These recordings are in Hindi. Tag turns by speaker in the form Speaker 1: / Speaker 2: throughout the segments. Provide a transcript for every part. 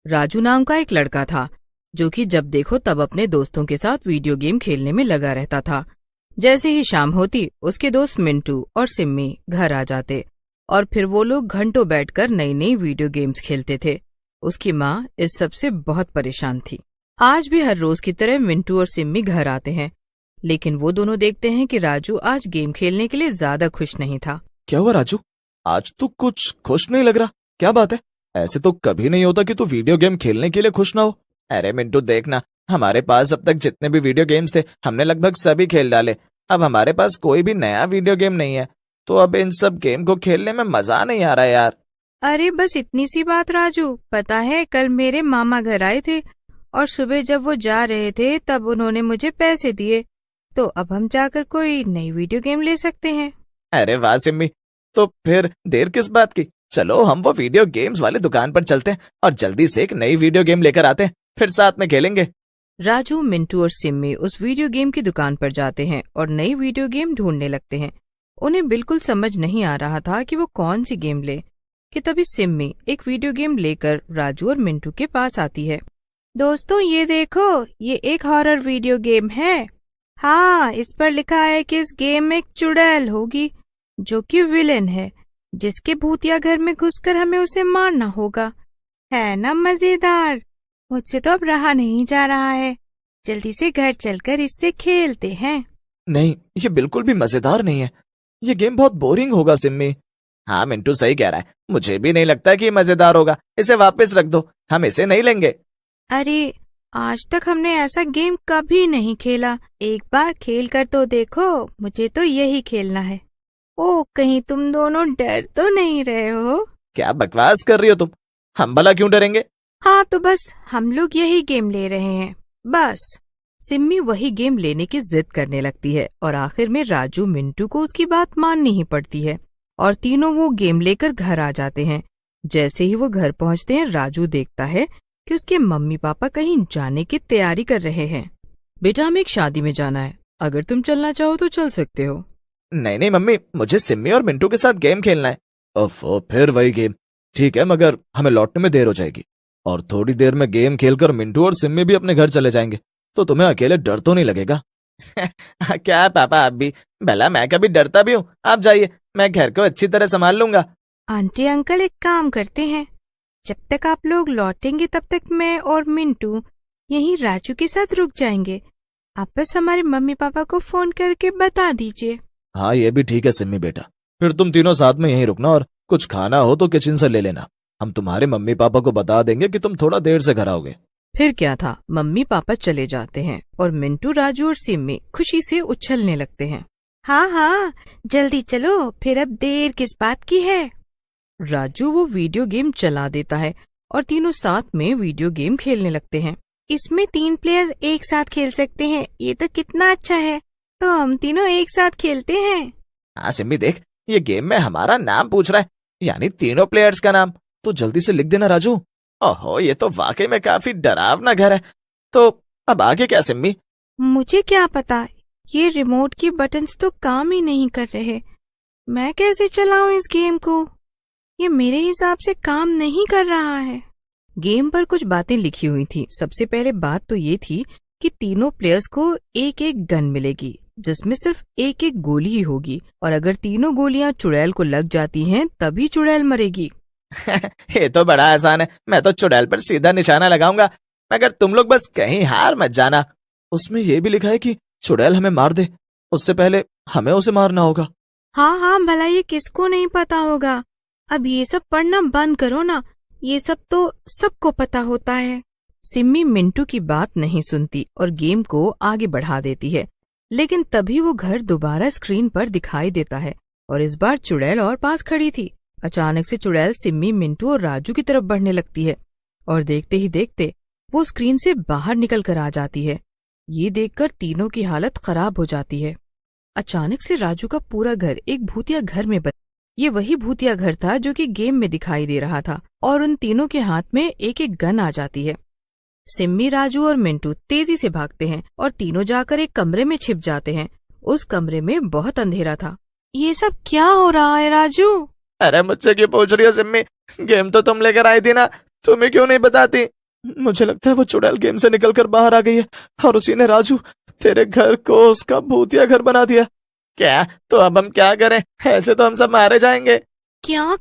Speaker 1: राजू नाम का एक लड़का था जो कि जब देखो तब अपने दोस्तों के साथ वीडियो गेम खेलने में लगा रहता था। जैसे ही शाम होती उसके दोस्त मिंटू और सिम्मी घर आ जाते और फिर वो लोग घंटों बैठकर नई नई वीडियो गेम्स खेलते थे। उसकी माँ इस सब से बहुत परेशान थी। आज भी हर रोज की तरह मिंटू और सिम्मी घर आते हैं, लेकिन वो दोनों देखते हैं कि राजू आज गेम खेलने के लिए ज्यादा खुश नहीं था।
Speaker 2: क्या हुआ राजू, आज तू कुछ खुश नहीं लग रहा, क्या बात है? ऐसे तो कभी नहीं होता कि तू वीडियो गेम खेलने के लिए खुश ना हो। अरे मिंटू देखना, हमारे पास अब तक जितने भी वीडियो गेम्स थे हमने लगभग सभी खेल डाले। अब हमारे पास कोई भी नया वीडियो गेम नहीं है, तो अब इन सब गेम को खेलने में मजा नहीं आ रहा यार।
Speaker 1: अरे बस इतनी सी बात राजू, पता है कल मेरे मामा घर आए थे और सुबह जब वो जा रहे थे तब उन्होंने मुझे पैसे दिए, तो अब हम जाकर कोई नई वीडियो गेम ले सकते हैं।
Speaker 2: अरे वाह सिम्मी, तो फिर देर किस बात की, चलो हम वो वीडियो गेम्स वाली दुकान पर चलते हैं और जल्दी से एक नई वीडियो गेम लेकर आते हैं, फिर साथ में खेलेंगे।
Speaker 1: राजू, मिंटू और सिम्मी उस वीडियो गेम की दुकान पर जाते हैं और नई वीडियो गेम ढूंढने लगते हैं। उन्हें बिल्कुल समझ नहीं आ रहा था कि वो कौन सी गेम ले कि तभी सिम्मी एक वीडियो गेम लेकर राजू और मिंटू के पास आती है। दोस्तों ये देखो, ये एक हॉरर वीडियो गेम है। हाँ, इस पर लिखा है कि इस गेम में एक चुड़ैल होगी जो कि विलेन है, जिसके भूतिया घर में घुसकर हमें उसे मारना होगा। है ना मजेदार? मुझसे तो अब रहा नहीं जा रहा है, जल्दी से घर चलकर इससे खेलते हैं।
Speaker 2: नहीं, ये बिल्कुल भी मजेदार नहीं है, ये गेम बहुत बोरिंग होगा सिम्मी। हाँ मिंटू सही कह रहा है, मुझे भी नहीं लगता कि ये मजेदार होगा, इसे वापस रख दो, हम इसे नहीं लेंगे।
Speaker 1: अरे आज तक हमने ऐसा गेम कभी नहीं खेला, एक बार खेल कर तो देखो, मुझे तो यही खेलना है। ओ, कहीं तुम दोनों डर तो नहीं रहे हो?
Speaker 2: क्या बकवास कर रही हो तुम, हम भला क्यों डरेंगे?
Speaker 1: हाँ तो बस हम लोग यही गेम ले रहे हैं, बस। सिम्मी वही गेम लेने की जिद करने लगती है और आखिर में राजू मिंटू को उसकी बात माननी ही पड़ती है और तीनों वो गेम लेकर घर आ जाते हैं। जैसे ही वो घर पहुंचते हैं, राजू देखता है कि उसके मम्मी पापा कहीं जाने की तैयारी कर रहे हैं। बेटा, हमें एक शादी में जाना है, अगर तुम चलना चाहो तो चल सकते हो।
Speaker 2: नहीं नहीं मम्मी, मुझे सिम्मी और मिंटू के साथ गेम खेलना है। ओफो, फिर वही गेम। ठीक है, मगर हमें लौटने में देर हो जाएगी और थोड़ी देर में गेम खेलकर मिंटू और सिम्मी भी अपने घर चले जाएंगे, तो तुम्हें अकेले डर तो नहीं लगेगा? क्या पापा, आप भी, भला मैं कभी डरता भी हूँ? आप जाइए, मैं घर को अच्छी तरह संभाल लूंगा।
Speaker 1: आंटी अंकल, एक काम करते हैं, जब तक आप लोग लौटेंगे तब तक मैं और मिंटू यहीं राजू के साथ रुक जाएंगे। आप बस हमारे मम्मी पापा को फोन करके बता दीजिए।
Speaker 2: हाँ ये भी ठीक है सिम्मी बेटा, फिर तुम तीनों साथ में यहीं रुकना और कुछ खाना हो तो किचन से ले लेना। हम तुम्हारे मम्मी पापा को बता देंगे कि तुम थोड़ा देर से घर आओगे।
Speaker 1: फिर क्या था, मम्मी पापा चले जाते हैं और मिंटू, राजू और सिम्मी खुशी से उछलने लगते हैं। हाँ हाँ, जल्दी चलो, फिर अब देर किस बात की है। राजू वो वीडियो गेम चला देता है और तीनों साथ में वीडियो गेम खेलने लगते हैं। इसमें 3 प्लेयर्स एक साथ खेल सकते हैं, ये तो कितना अच्छा है, तो हम तीनों एक साथ खेलते हैं।
Speaker 2: हाँ सिम्मी देख, ये गेम में हमारा नाम पूछ रहा है, यानी तीनों प्लेयर्स का नाम, तो जल्दी से लिख देना राजू। ओहो, ये तो वाकई में काफी डरावना घर है। तो अब आगे क्या सिम्मी?
Speaker 1: मुझे क्या पता, ये रिमोट की बटन्स तो काम ही नहीं कर रहे, मैं कैसे चलाऊं इस गेम को? ये मेरे हिसाब से काम नहीं कर रहा है। गेम पर कुछ बातें लिखी हुई थी। सबसे पहले बात तो ये थी कि तीनों प्लेयर्स को एक एक गन मिलेगी, जिसमें सिर्फ एक एक गोली ही होगी और अगर तीनों गोलियां चुड़ैल को लग जाती हैं तभी चुड़ैल मरेगी।
Speaker 2: ये तो बड़ा आसान है, मैं तो चुड़ैल पर सीधा निशाना लगाऊंगा, मगर तुम लोग बस कहीं हार मत जाना। उसमें ये भी लिखा है कि चुड़ैल हमें मार दे, उससे पहले हमें उसे मारना होगा।
Speaker 1: हाँ हाँ, भला ये किसको नहीं पता होगा। अब ये सब पढ़ना बंद करो ना, ये सब तो सबको पता होता है। सिम्मी मिंटू की बात नहीं सुनती और गेम को आगे बढ़ा देती है, लेकिन तभी वो घर दोबारा स्क्रीन पर दिखाई देता है और इस बार चुड़ैल और पास खड़ी थी। अचानक से चुड़ैल सिम्मी, मिंटू और राजू की तरफ बढ़ने लगती है और देखते ही देखते वो स्क्रीन से बाहर निकल कर आ जाती है। ये देखकर तीनों की हालत खराब हो जाती है। अचानक से राजू का पूरा घर एक भूतिया घर में बदल। ये वही भूतिया घर था जो कि गेम में दिखाई दे रहा था और उन तीनों के हाथ में एक एक गन आ जाती है। सिम्मी, राजू और मिंटू तेजी से भागते हैं और तीनों जाकर एक कमरे में छिप जाते हैं। उस कमरे में बहुत अंधेरा था। ये सब क्या हो रहा है राजू?
Speaker 2: अरे मुझसे क्यों पूछ रही हो सिम्मी, गेम तो तुम लेकर आई थी ना, तुम्हें क्यों नहीं बताती? मुझे लगता है वो चुड़ैल गेम से निकलकर बाहर आ गई है और उसी ने राजू तेरे घर को उसका भूतिया घर बना दिया। क्या? तो अब हम क्या करें? ऐसे तो हम सब मारे जाएंगे।
Speaker 1: क्या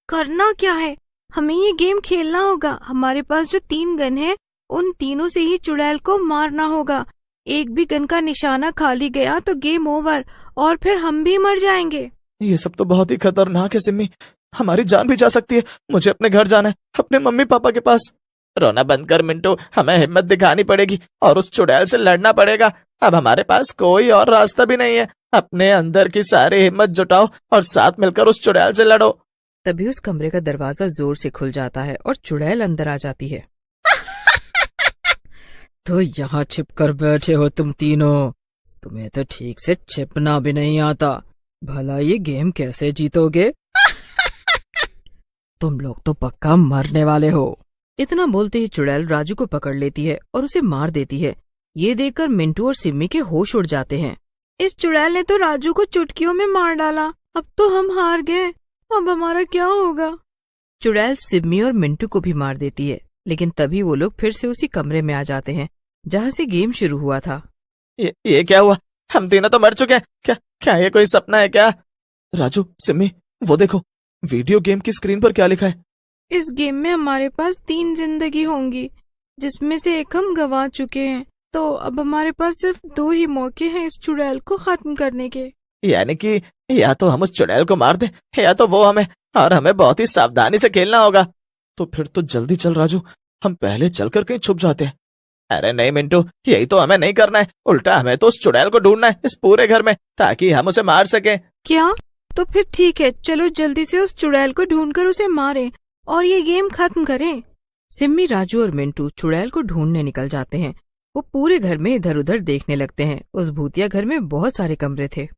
Speaker 1: करना क्या है? हमें ये गेम खेलना होगा। हमारे पास जो 3 गन है उन तीनों से ही चुड़ैल को मारना होगा। एक भी गन का निशाना खाली गया तो गेम ओवर और फिर हम भी मर जाएंगे।
Speaker 2: ये सब तो बहुत ही खतरनाक है सिम्मी, हमारी जान भी जा सकती है। मुझे अपने घर जाना है, अपने मम्मी पापा के पास। रोना बंद कर मिंटू, हमें हिम्मत दिखानी पड़ेगी और उस चुड़ैल से लड़ना पड़ेगा। अब हमारे पास कोई और रास्ता भी नहीं है। अपने अंदर की सारी हिम्मत जुटाओ और साथ मिलकर उस चुड़ैल से लड़ो।
Speaker 1: तभी उस कमरे का दरवाजा जोर से खुल जाता है और चुड़ैल अंदर आ जाती है। तो यहाँ छिप कर बैठे हो तुम तीनों? तुम्हें तो ठीक से छिपना भी नहीं आता। भला ये गेम कैसे जीतोगे? तुम लोग तो पक्का मरने वाले हो। इतना बोलते ही चुड़ैल राजू को पकड़ लेती है और उसे मार देती है। ये देखकर मिंटू और सिम्मी के होश उड़ जाते हैं। इस चुड़ैल ने तो राजू को चुटकियों में मार डाला। अब तो हम हार गए। अब हमारा क्या होगा? चुड़ैल सिम्मी और मिंटू को भी मार देती है, लेकिन तभी वो लोग फिर से उसी कमरे में आ जाते हैं जहाँ से गेम शुरू हुआ था।
Speaker 2: ये क्या हुआ? हम तीनों तो मर चुके हैं। क्या क्या ये कोई सपना है क्या? राजू, सिम्मी, वो देखो वीडियो गेम की स्क्रीन पर क्या लिखा है?
Speaker 1: इस गेम में हमारे पास 3 जिंदगी होंगी, जिसमें से एक हम गंवा चुके हैं। तो अब हमारे पास सिर्फ 2 ही मौके हैं इस चुड़ैल को खत्म करने के।
Speaker 2: यानी कि या तो हम उस चुड़ैल को मार दें या तो वो हमें, और हमें बहुत ही सावधानी से खेलना होगा। तो फिर तो जल्दी चल राजू, हम पहले चलकर कहीं छुप जाते हैं। अरे नहीं मिंटू, यही तो हमें नहीं करना है। उल्टा हमें तो उस चुड़ैल को ढूंढना है इस पूरे घर में, ताकि हम उसे मार सकें।
Speaker 1: क्या? तो फिर ठीक है, चलो जल्दी से उस चुड़ैल को ढूंढकर उसे मारें और ये गेम खत्म करें। सिम्मी, राजू और मिंटू चुड़ैल को ढूंढने निकल जाते हैं। वो पूरे घर में इधर उधर देखने लगते हैं। उस भूतिया घर में बहुत सारे कमरे थे।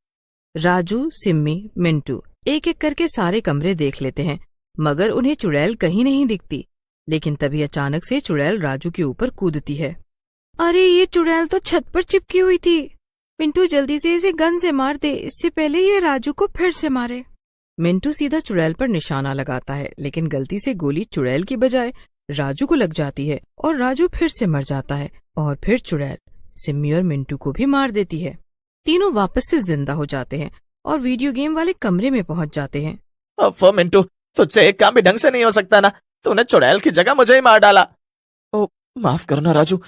Speaker 1: राजू, सिम्मी, मिंटू एक एक करके सारे कमरे देख लेते हैं, मगर उन्हें चुड़ैल कहीं नहीं दिखती। लेकिन तभी अचानक से चुड़ैल राजू के ऊपर कूदती है। अरे, ये चुड़ैल तो छत पर चिपकी हुई थी। मिंटू, जल्दी से इसे गन से मार दे, इससे पहले ये राजू को फिर से मारे। मिंटू सीधा चुड़ैल पर निशाना लगाता है, लेकिन गलती से गोली चुड़ैल की बजाय राजू को लग जाती है और राजू फिर से मर जाता है। और फिर चुड़ैल सिम्मी और मिंटू को भी मार देती है। तीनों वापस से जिंदा हो जाते हैं और वीडियो गेम वाले कमरे में पहुंच जाते हैं।
Speaker 2: अब मिंटू, तुझसे एक काम भी ढंग से नहीं हो सकता ना? तूने चुड़ैल की जगह मुझे ही मार डाला। ओ, माफ करना राजू,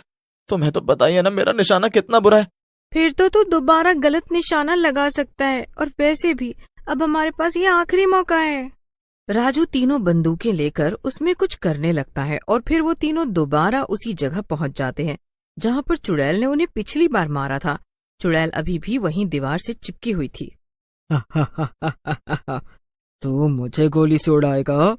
Speaker 2: तुम्हें तो पता ही है ना मेरा निशाना कितना बुरा है।
Speaker 1: फिर तो तू दोबारा गलत निशाना लगा सकता है, और वैसे भी अब हमारे पास ये आखिरी मौका है। राजू तीनों बंदूकें लेकर उसमें कुछ करने लगता है और फिर वो तीनों दोबारा उसी जगह पहुंच जाते हैं जहां पर चुड़ैल ने उन्हें पिछली बार मारा था। चुड़ैल अभी भी वहीं दीवार से चिपकी हुई थी। तू मुझे गोली से उड़ाएगा?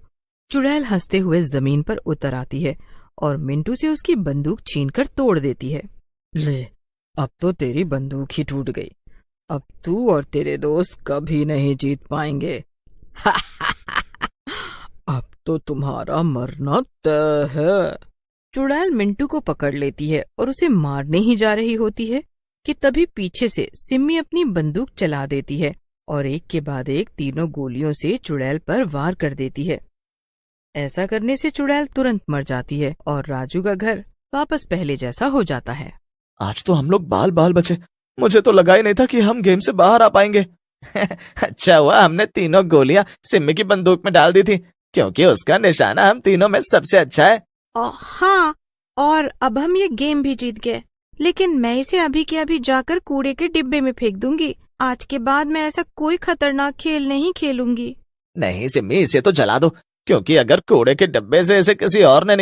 Speaker 1: चुड़ैल हंसते हुए जमीन पर उतर आती है और मिंटू से उसकी बंदूक छीनकर तोड़ देती है। ले, अब तो तेरी बंदूक ही टूट गई। अब तू और तेरे दोस्त कभी नहीं जीत पाएंगे। अब तो तुम्हारा मरना तय है। चुड़ैल मिंटू को पकड़ लेती है और उसे मारने ही जा रही होती है कि तभी पीछे से सिम्मी अपनी बंदूक चला देती है और एक के बाद एक तीनों गोलियों से चुड़ैल पर वार कर देती है। ऐसा करने से चुड़ैल तुरंत मर जाती है और राजू का घर वापस पहले जैसा हो जाता है।
Speaker 2: आज तो हम लोग बाल बाल बचे। मुझे तो लगा ही नहीं था कि हम गेम से बाहर आ पाएंगे। अच्छा हुआ हमने तीनों गोलियां सिम्मी की बंदूक में डाल दी थी, क्योंकि उसका निशाना हम तीनों में सबसे अच्छा है।
Speaker 1: हाँ, और अब हम ये गेम भी जीत गए। लेकिन मैं इसे अभी के अभी जाकर कूड़े के डिब्बे में फेंक दूंगी। आज के बाद मैं ऐसा कोई खतरनाक खेल नहीं खेलूंगी।
Speaker 2: नहीं सिम्मी, इसे तो जला दो, क्योंकि अगर कूड़े के डिब्बे से इसे किसी और ने